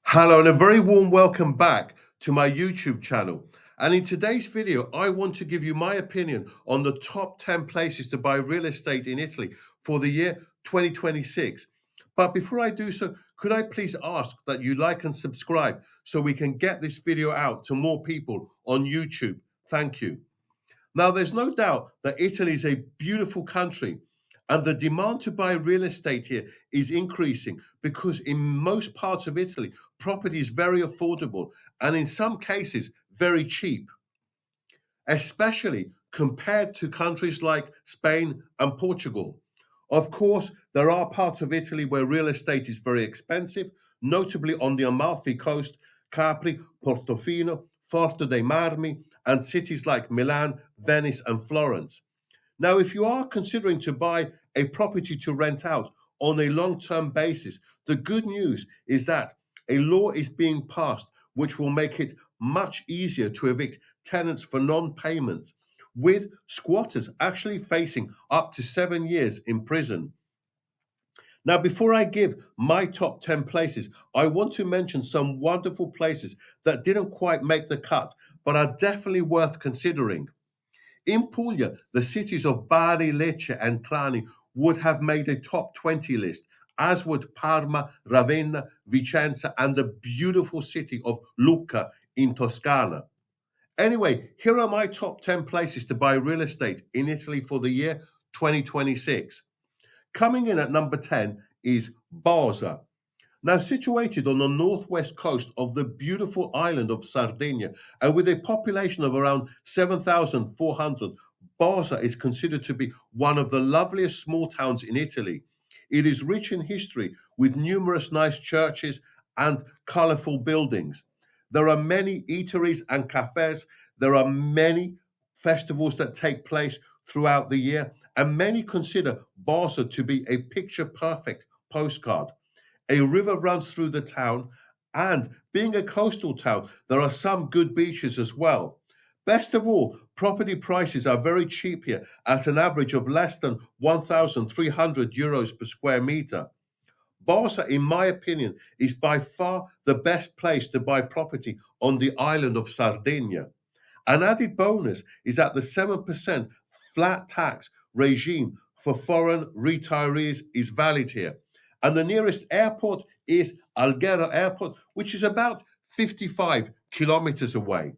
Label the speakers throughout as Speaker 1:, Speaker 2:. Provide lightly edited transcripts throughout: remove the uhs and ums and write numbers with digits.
Speaker 1: Hello and a very warm welcome back to my YouTube channel. And in today's video, I want to give you my opinion on the top 10 places to buy real estate in Italy for the year 2026. But before I do so, could I please ask that you like and subscribe so we can get this video out to more people on YouTube? Thank you. Now, there's no doubt that Italy is a beautiful country, and the demand to buy real estate here is increasing because in most parts of Italy, property is very affordable and in some cases, very cheap, especially compared to countries like Spain and Portugal. Of course, there are parts of Italy where real estate is very expensive, notably on the Amalfi Coast, Capri, Portofino, Forte dei Marmi, and cities like Milan, Venice, and Florence. Now, if you are considering to buy a property to rent out on a long term basis, the good news is that a law is being passed which will make it much easier to evict tenants for non payment, with squatters actually facing up to 7 years in prison. Now, before I give my top 10 places, I want to mention some wonderful places that didn't quite make the cut, but are definitely worth considering. In Puglia, the cities of Bari, Lecce, and Trani would have made a top 20 list, as would Parma, Ravenna, Vicenza, and the beautiful city of Lucca in Toscana. Anyway, here are my top 10 places to buy real estate in Italy for the year 2026. Coming in at number 10 is Bosa. Now, situated on the northwest coast of the beautiful island of Sardinia, and with a population of around 7,400, Bosa is considered to be one of the loveliest small towns in Italy. It is rich in history, with numerous nice churches and colourful buildings. There are many eateries and cafes. There are many festivals that take place throughout the year, and many consider Bosa to be a picture perfect postcard. A river runs through the town, and being a coastal town, there are some good beaches as well. Best of all, property prices are very cheap here at an average of less than 1,300 euros per square meter. Bosa, in my opinion, is by far the best place to buy property on the island of Sardinia. An added bonus is that the 7% flat tax regime for foreign retirees is valid here. And the nearest airport is Alghero Airport, which is about 55 kilometers away.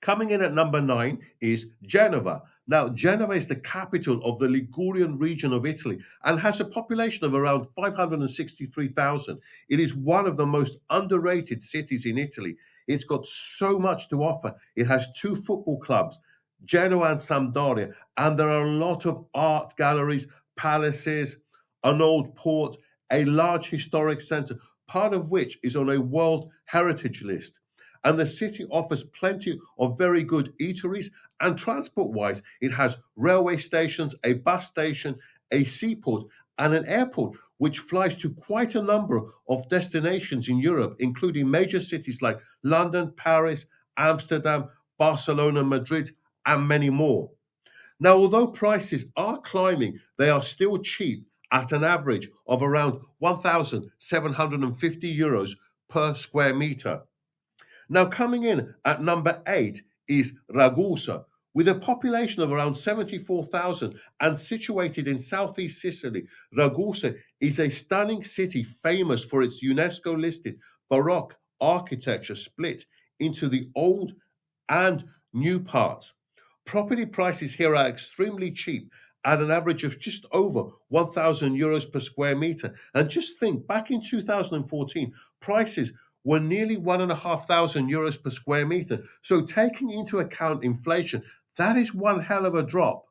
Speaker 1: Coming in at number 9 is Genova. Now, Genova is the capital of the Ligurian region of Italy and has a population of around 563,000. It is one of the most underrated cities in Italy. It's got so much to offer. It has two football clubs, Genoa and Sampdoria, and there are a lot of art galleries, palaces, an old port, a large historic centre, part of which is on a World Heritage List. And the city offers plenty of very good eateries, and transport wise, it has railway stations, a bus station, a seaport, and an airport which flies to quite a number of destinations in Europe, including major cities like London, Paris, Amsterdam, Barcelona, Madrid, and many more. Now, although prices are climbing, they are still cheap at an average of around 1,750 euros per square meter. Now, coming in at number 8 is Ragusa, with a population of around 74,000 and situated in southeast Sicily. Ragusa is a stunning city famous for its UNESCO listed Baroque architecture split into the old and new parts. Property prices here are extremely cheap at an average of just over 1,000 euros per square meter. And just think, back in 2014, prices were nearly 1,500 euros per square meter. So, taking into account inflation, that is one hell of a drop.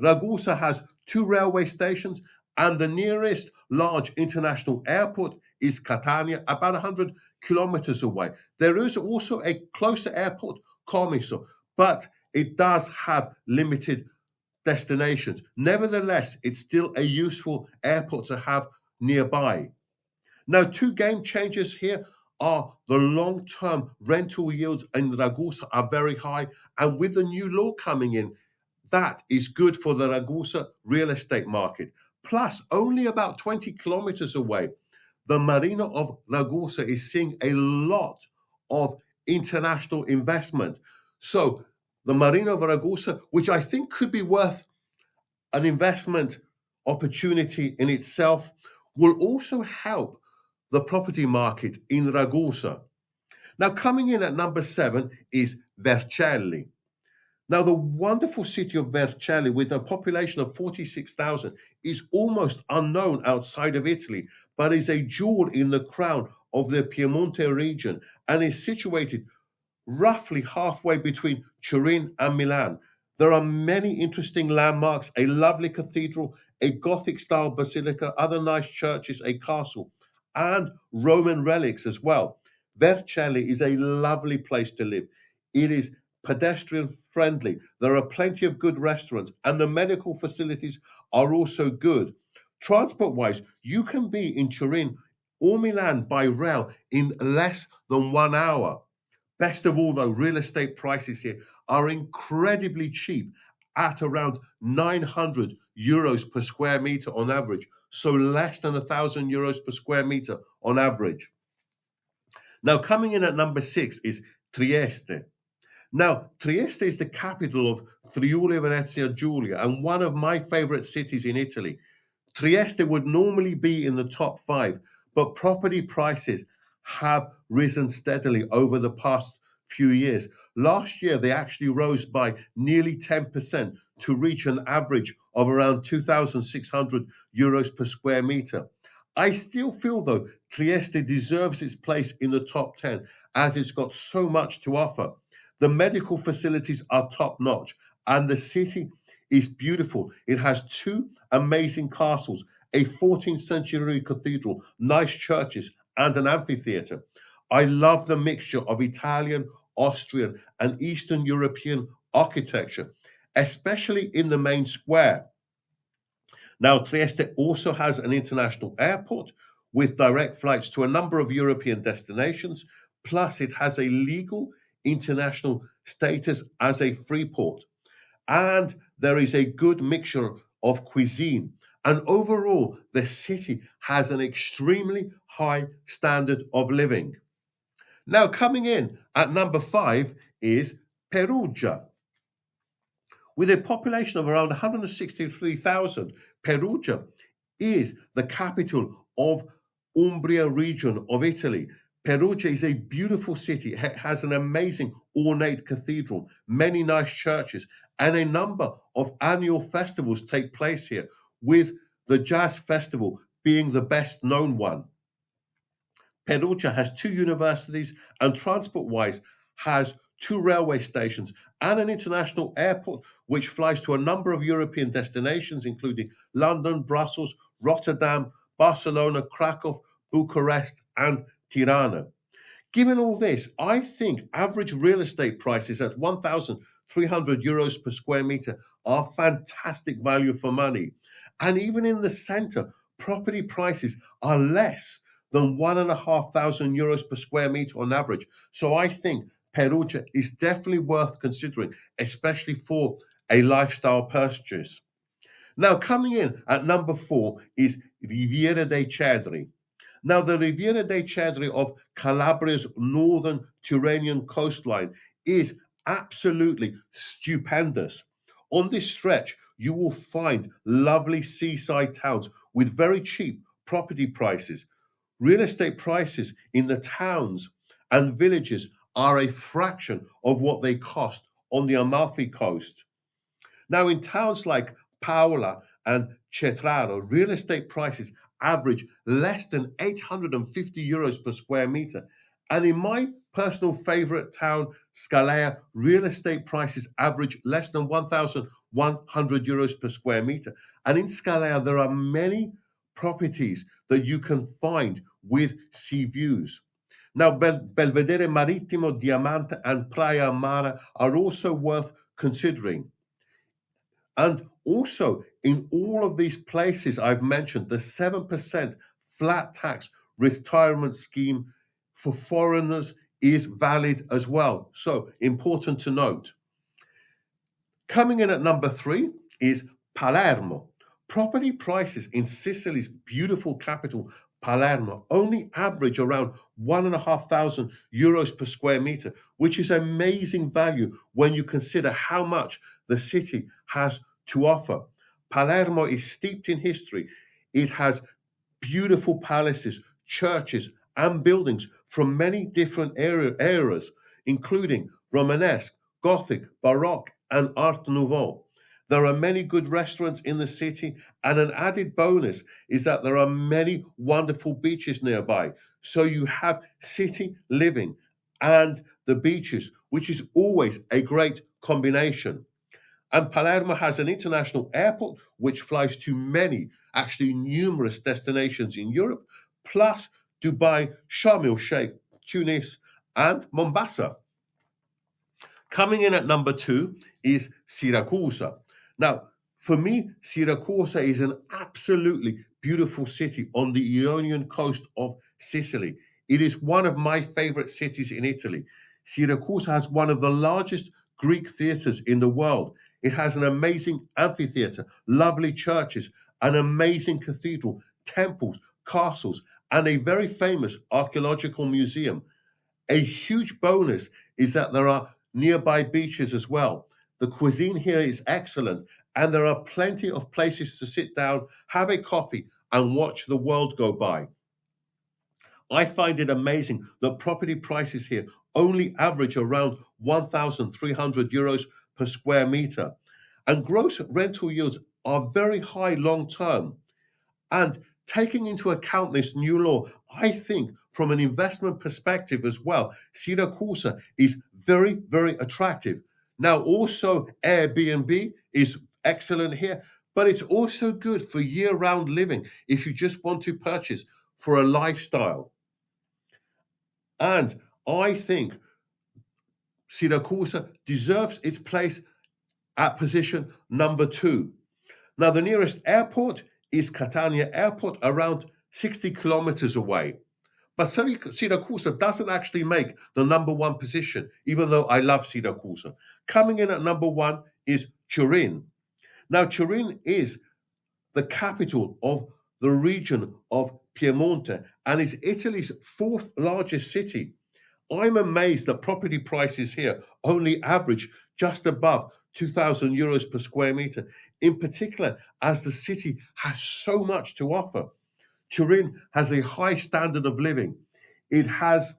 Speaker 1: Ragusa has two railway stations, and the nearest large international airport is Catania, about 100 kilometers away. There is also a closer airport, Comiso, but it does have limited destinations. Nevertheless, it's still a useful airport to have nearby. Now, two game changers here are the long-term rental yields in Ragusa are very high, and with the new law coming in, that is good for the Ragusa real estate market. Plus, only about 20 kilometers away, the marina of Ragusa is seeing a lot of international investment. So the marina of Ragusa, which I think could be worth an investment opportunity in itself, will also help the property market in Ragusa. Now, coming in at number 7 is Vercelli. Now, the wonderful city of Vercelli, with a population of 46,000, is almost unknown outside of Italy, but is a jewel in the crown of the Piedmont region and is situated roughly halfway between Turin and Milan. There are many interesting landmarks, a lovely cathedral, a Gothic style basilica, other nice churches, a castle, and Roman relics as well. Vercelli is a lovely place to live. It is pedestrian friendly. There are plenty of good restaurants, and the medical facilities are also good. Transport wise, you can be in Turin or Milan by rail in less than 1 hour. Best of all, though, real estate prices here are incredibly cheap at around 900 euros per square meter on average, so less than 1,000 euros per square meter on average. Now, coming in at number 6 is Trieste. Now, Trieste is the capital of Friuli Venezia Giulia and one of my favorite cities in Italy. Trieste would normally be in the top 5, but property prices have risen steadily over the past few years. Last year, they actually rose by nearly 10% to reach an average of around 2,600 euros per square meter. I still feel, though, Trieste deserves its place in the top 10 as it's got so much to offer. The medical facilities are top notch and the city is beautiful. It has 2 amazing castles, a 14th century cathedral, nice churches, and an amphitheatre. I love the mixture of Italian, Austrian, and Eastern European architecture, especially in the main square. Now, Trieste also has an international airport with direct flights to a number of European destinations, plus it has a legal international status as a free port. And there is a good mixture of cuisine. And overall, the city has an extremely high standard of living. Now, coming in at number 5 is Perugia. With a population of around 163,000, Perugia is the capital of Umbria region of Italy. Perugia is a beautiful city. It has an amazing ornate cathedral, many nice churches, and a number of annual festivals take place here, with the Jazz Festival being the best known one. Perugia has 2 universities and transport-wise has 2 railway stations and an international airport which flies to a number of European destinations, including London, Brussels, Rotterdam, Barcelona, Krakow, Bucharest, and Tirana. Given all this, I think average real estate prices at 1,300 euros per square meter are fantastic value for money. And even in the center, property prices are less than 1,500 euros per square meter on average. So I think Perugia is definitely worth considering, especially for a lifestyle purchase. Now, coming in at number 4 is Riviera dei Cedri. Now, the Riviera dei Cedri of Calabria's northern Turanian coastline is absolutely stupendous. On this stretch, you will find lovely seaside towns with very cheap property prices. Real estate prices in the towns and villages are a fraction of what they cost on the Amalfi coast. Now, in towns like Paola and Cetraro, real estate prices average less than 850 euros per square meter. And in my personal favorite town, Scalea, real estate prices average less than 1,100 euros per square meter. And in Scalea, there are many properties that you can find with sea views. Now, Belvedere Marittimo, Diamante, and Praia Mara are also worth considering. And also, in all of these places I've mentioned, the 7% flat tax retirement scheme for foreigners is valid as well. So, important to note. Coming in at number 3 is Palermo. Property prices in Sicily's beautiful capital, Palermo only average around €1,500 per square meter, which is amazing value when you consider how much the city has to offer. Palermo is steeped in history. It has beautiful palaces, churches, and buildings from many different eras, including Romanesque, Gothic, Baroque, and Art Nouveau. There are many good restaurants in the city, and an added bonus is that there are many wonderful beaches nearby. So you have city living and the beaches, which is always a great combination. And Palermo has an international airport which flies to many, actually numerous destinations in Europe, plus Dubai, Sharm el Sheikh, Tunis, and Mombasa. Coming in at number 2 is Siracusa. Now, for me, Siracusa is an absolutely beautiful city on the Ionian coast of Sicily. It is one of my favorite cities in Italy. Siracusa has one of the largest Greek theaters in the world. It has an amazing amphitheater, lovely churches, an amazing cathedral, temples, castles, and a very famous archaeological museum. A huge bonus is that there are nearby beaches as well. The cuisine here is excellent, and there are plenty of places to sit down, have a coffee, and watch the world go by. I find it amazing that property prices here only average around €1,300 per square meter, and gross rental yields are very high long term. And taking into account this new law, I think from an investment perspective as well, Siracusa is very, very attractive. Now, also Airbnb is excellent here, but it's also good for year-round living if you just want to purchase for a lifestyle. And I think Siracusa deserves its place at position number 2. Now, the nearest airport is Catania Airport, around 60 kilometers away. But Siracusa doesn't actually make the number 1 position, even though I love Siracusa. Coming in at number 1 is Turin. Now, Turin is the capital of the region of Piedmont and is Italy's 4th largest city. I'm amazed that property prices here only average just above €2,000 per square meter, in particular as the city has so much to offer. Turin has a high standard of living. It has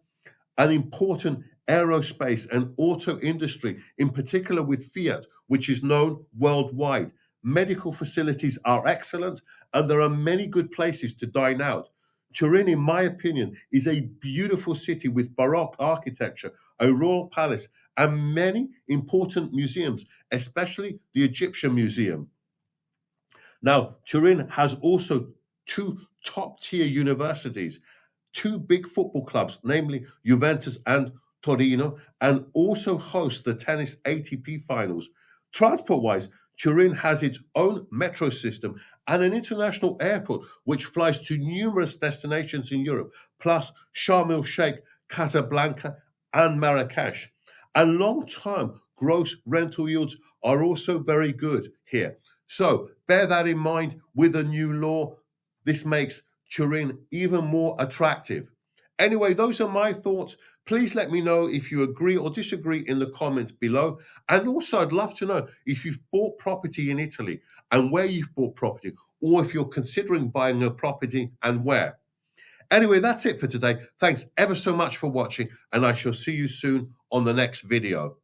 Speaker 1: an important aerospace and auto industry, in particular with Fiat, which is known worldwide. Medical facilities are excellent, and there are many good places to dine out. Turin, in my opinion, is a beautiful city with Baroque architecture, a royal palace, and many important museums, especially the Egyptian Museum. Now, Turin has also 2 top-tier universities, 2 big football clubs, namely Juventus and Torino, and also hosts the tennis ATP finals. Transport-wise, Turin has its own metro system and an international airport which flies to numerous destinations in Europe, plus Sharm el Sheikh, Casablanca, and Marrakesh. And long-term gross rental yields are also very good here. So bear that in mind with the new law. This makes Turin even more attractive. Anyway, those are my thoughts. Please let me know if you agree or disagree in the comments below. And also, I'd love to know if you've bought property in Italy and where you've bought property, or if you're considering buying a property and where. Anyway, that's it for today. Thanks ever so much for watching, and I shall see you soon on the next video.